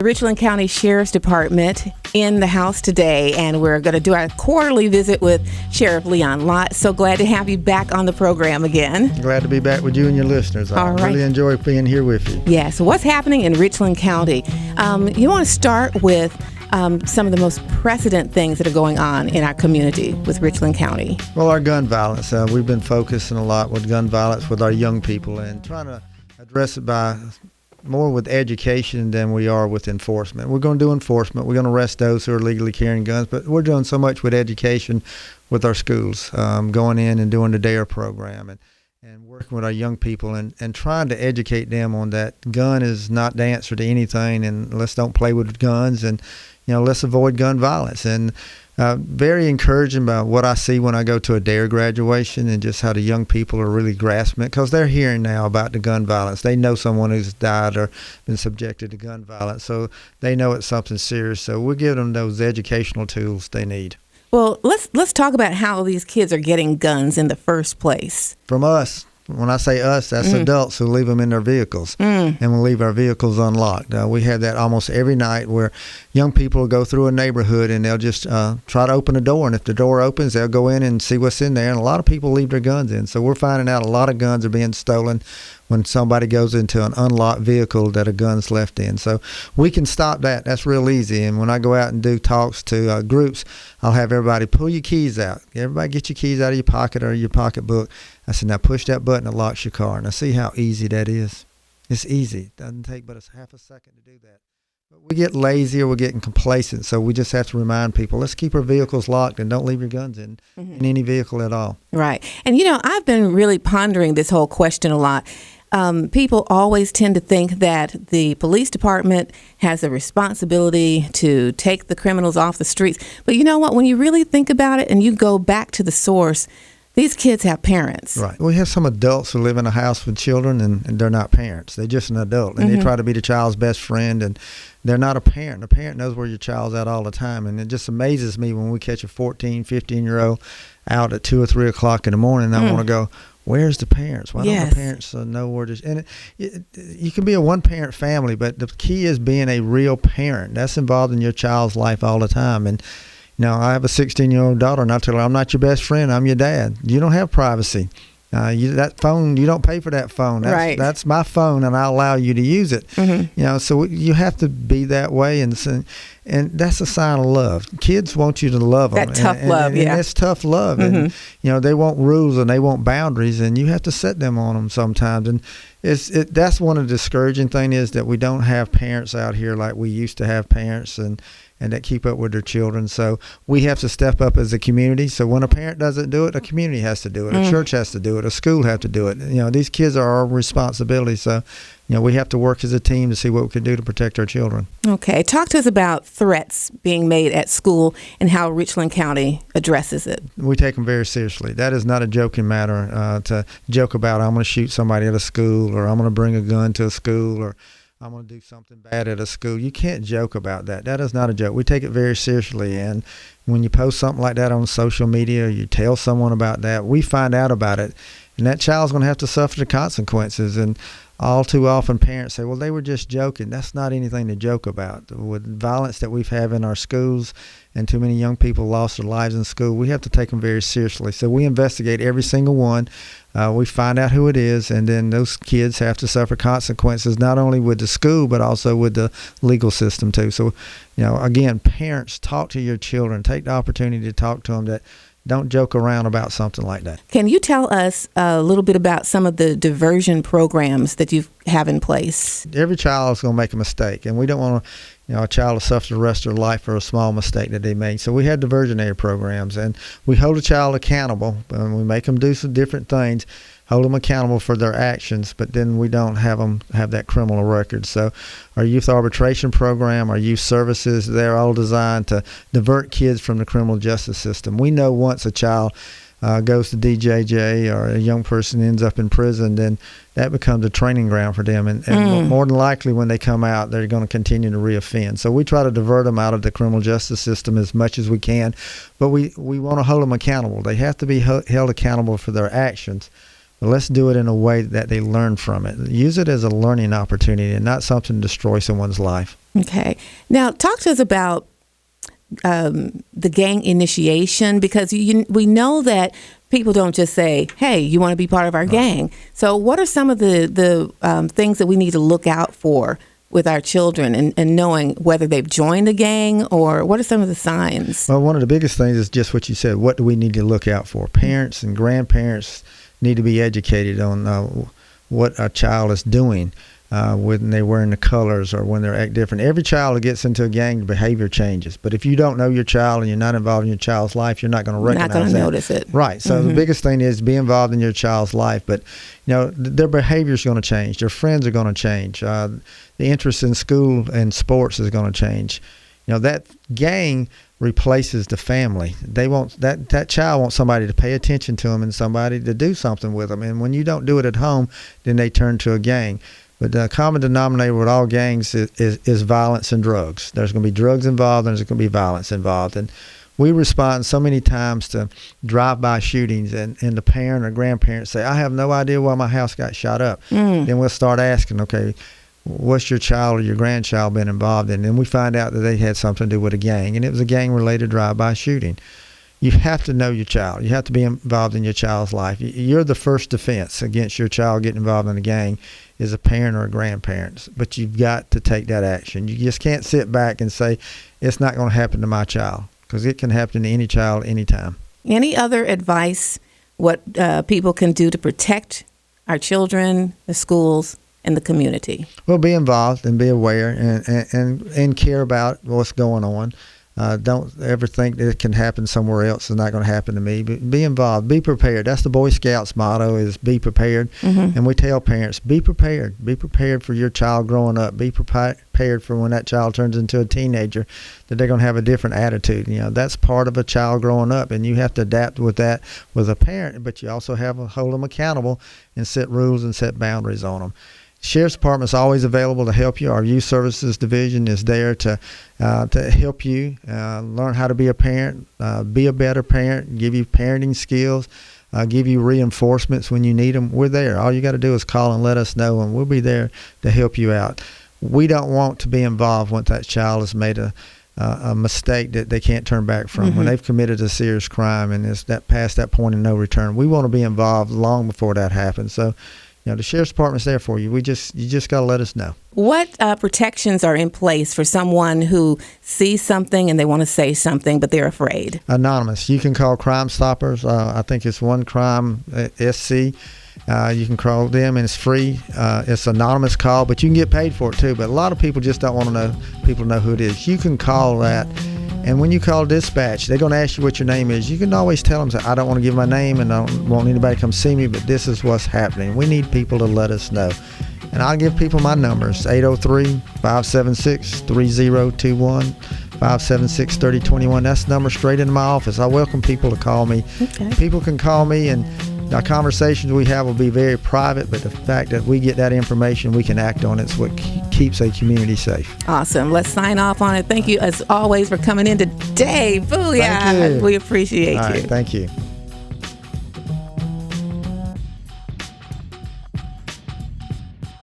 Richland County Sheriff's Department in the house today, and we're going to do our quarterly visit with Sheriff Leon Lott. So glad to have you back on the program again. Glad to be back with you and your listeners. I really enjoy being here with you. Yeah, so what's happening in Richland County? You want to start with some of the most precedent things that are going on in our community with Richland County. Well, our gun violence. We've been focusing a lot with gun violence with our young people and trying to address it by more with education than we are with enforcement. We're going to do enforcement. We're going to arrest those who are legally carrying guns, but we're doing so much with education with our schools, going in and doing the DARE program and working with our young people and trying to educate them on that gun is not the answer to anything, and let's don't play with guns, and let's avoid gun violence. And very encouraging by what I see when I go to a DARE graduation and just how the young people are really grasping it, because they're hearing now about the gun violence. They know someone who's died or been subjected to gun violence, so they know it's something serious. So we're giving them those educational tools they need. Well, let's talk about how these kids are getting guns in the first place. From us. When I say us, that's adults who leave them in their vehicles, and we leave our vehicles unlocked. We have that almost every night where young people will go through a neighborhood and they'll just try to open a door, and if the door opens, they'll go in and see what's in there, and a lot of people leave their guns in. So we're finding out a lot of guns are being stolen when somebody goes into an unlocked vehicle that a gun's left in. So we can stop that. That's real easy. And when I go out and do talks to groups, I'll have everybody pull your keys out. Everybody get your keys out of your pocket or your pocketbook. I said, now push that button that locks your car. Now see how easy that is. It's easy. It doesn't take but a half a second to do that. But we get lazy or we're getting complacent, so we just have to remind people, let's keep our vehicles locked and don't leave your guns in any vehicle at all. Right. And, I've been really pondering this whole question a lot. People always tend to think that the police department has a responsibility to take the criminals off the streets. But you know what? When you really think about it and you go back to the source, these kids have parents. Right. We have some adults who live in a house with children, and they're not parents. They're just an adult, and they try to be the child's best friend, and they're not a parent. A parent knows where your child's at all the time, and it just amazes me when we catch a 14, 15-year-old out at 2 or 3 o'clock in the morning, and I want to go, where's the parents? Why don't the parents know where to? And you can be a one-parent family, but the key is being a real parent. That's involved in your child's life all the time. And I have a 16-year-old daughter, and I tell her, I'm not your best friend. I'm your dad. You don't have privacy. That phone, you don't pay for that phone. That's my phone, and I allow you to use it. So you have to be that way, and that's a sign of love. Kids want you to love them. That tough love, and it's tough love. And they want rules and they want boundaries, and you have to set them on them sometimes. And that's one of the discouraging things is that we don't have parents out here like we used to have parents, and that keep up with their children. So we have to step up as a community. So when a parent doesn't do it, a community has to do it. A church has to do it. A school has to do it. These kids are our responsibility. So, we have to work as a team to see what we can do to protect our children. Okay. Talk to us about threats being made at school and how Richland County addresses it. We take them very seriously. That is not a joking matter to joke about. I'm going to shoot somebody at a school, or I'm going to bring a gun to a school, or I'm going to do something bad at a school. You can't joke about that. That is not a joke. We take it very seriously. And when you post something like that on social media, or you tell someone about that, we find out about it. And that child's going to have to suffer the consequences. And all too often parents say, well, they were just joking. That's not anything to joke about. With violence that we've had in our schools and too many young people lost their lives in school, we have to take them very seriously. So we investigate every single one. We find out who it is, and then those kids have to suffer consequences, not only with the school, but also with the legal system too. So, again, parents, talk to your children. Take the opportunity to talk to them. That don't joke around about something like that. Can you tell us a little bit about some of the diversion programs that you have in place? Every child is going to make a mistake, and we don't want a child to suffer the rest of their life for a small mistake that they made. So we have diversionary programs, and we hold a child accountable, and we make them do some different things, hold them accountable for their actions, but then we don't have them have that criminal record. So our youth arbitration program, our youth services, they're all designed to divert kids from the criminal justice system. We know once a child goes to DJJ or a young person ends up in prison, then that becomes a training ground for them. And more than likely when they come out, they're going to continue to reoffend. So we try to divert them out of the criminal justice system as much as we can, but we want to hold them accountable. They have to be held accountable for their actions. but let's do it in a way that they learn from it. Use it as a learning opportunity and not something to destroy someone's life. Okay. Now, talk to us about the gang initiation, because we know that people don't just say, hey, you want to be part of our gang. So what are some of the things that we need to look out for with our children and knowing whether they've joined the gang, or what are some of the signs? Well, one of the biggest things is just what you said. What do we need to look out for? Parents and grandparents need to be educated on what a child is doing when they're wearing the colors or when they're acting different. Every child that gets into a gang, the behavior changes. But if you don't know your child and you're not involved in your child's life, you're not going to recognize that. Not going to notice it. Right. So the biggest thing is be involved in your child's life. But, their behavior is going to change. Their friends are going to change. The interest in school and sports is going to change. That gang replaces the family. They want that child wants somebody to pay attention to them and somebody to do something with them. And when you don't do it at home, then they turn to a gang. But the common denominator with all gangs is violence and drugs. There's going to be drugs involved and there's going to be violence involved. And we respond so many times to drive-by shootings, and the parent or grandparent say, I have no idea why my house got shot up. Then we'll start asking, okay, what's your child or your grandchild been involved in? And we find out that they had something to do with a gang, and it was a gang-related drive-by shooting. You have to know your child. You have to be involved in your child's life. You're the first defense against your child getting involved in a gang is a parent or a grandparent. But you've got to take that action. You just can't sit back and say, it's not going to happen to my child, because it can happen to any child anytime. Any other advice, what people can do to protect our children, the schools, and the community? Well, be involved and be aware and care about what's going on. Don't ever think that it can happen somewhere else. It's not going to happen to me. But be involved. Be prepared. That's the Boy Scouts motto, is be prepared. And we tell parents, be prepared. Be prepared for your child growing up. Be prepared for when that child turns into a teenager, that they're going to have a different attitude. That's part of a child growing up, and you have to adapt with that with a parent, but you also have to hold them accountable and set rules and set boundaries on them. Sheriff's Department is always available to help you. Our Youth Services Division is there to help you learn how to be a parent, be a better parent, give you parenting skills, give you reinforcements when you need them. We're there. All you got to do is call and let us know, and we'll be there to help you out. We don't want to be involved once that child has made a mistake that they can't turn back from. When they've committed a serious crime and it's past that point of no return, we want to be involved long before that happens. So, the Sheriff's Department's there for you. You just got to let us know. What protections are in place for someone who sees something and they want to say something, but they're afraid? Anonymous. You can call Crime Stoppers. I think it's One Crime SC. You can call them, and it's free. It's an anonymous call, but you can get paid for it too. But a lot of people just don't want to know people know who it is. You can call that. And when you call dispatch, they're going to ask you what your name is. You can always tell them, I don't want to give my name and I don't want anybody to come see me, but this is what's happening. We need people to let us know. And I'll give people my numbers, 803-576-3021, 576-3021. That's the number straight into my office. I welcome people to call me. Okay. People can call me, and our conversations we have will be very private, but the fact that we get that information, we can act on it. It's what keeps a community safe. Awesome. Let's sign off on it. Thank you, as always, for coming in today. Booyah. Thank you. We appreciate All you. right, thank you.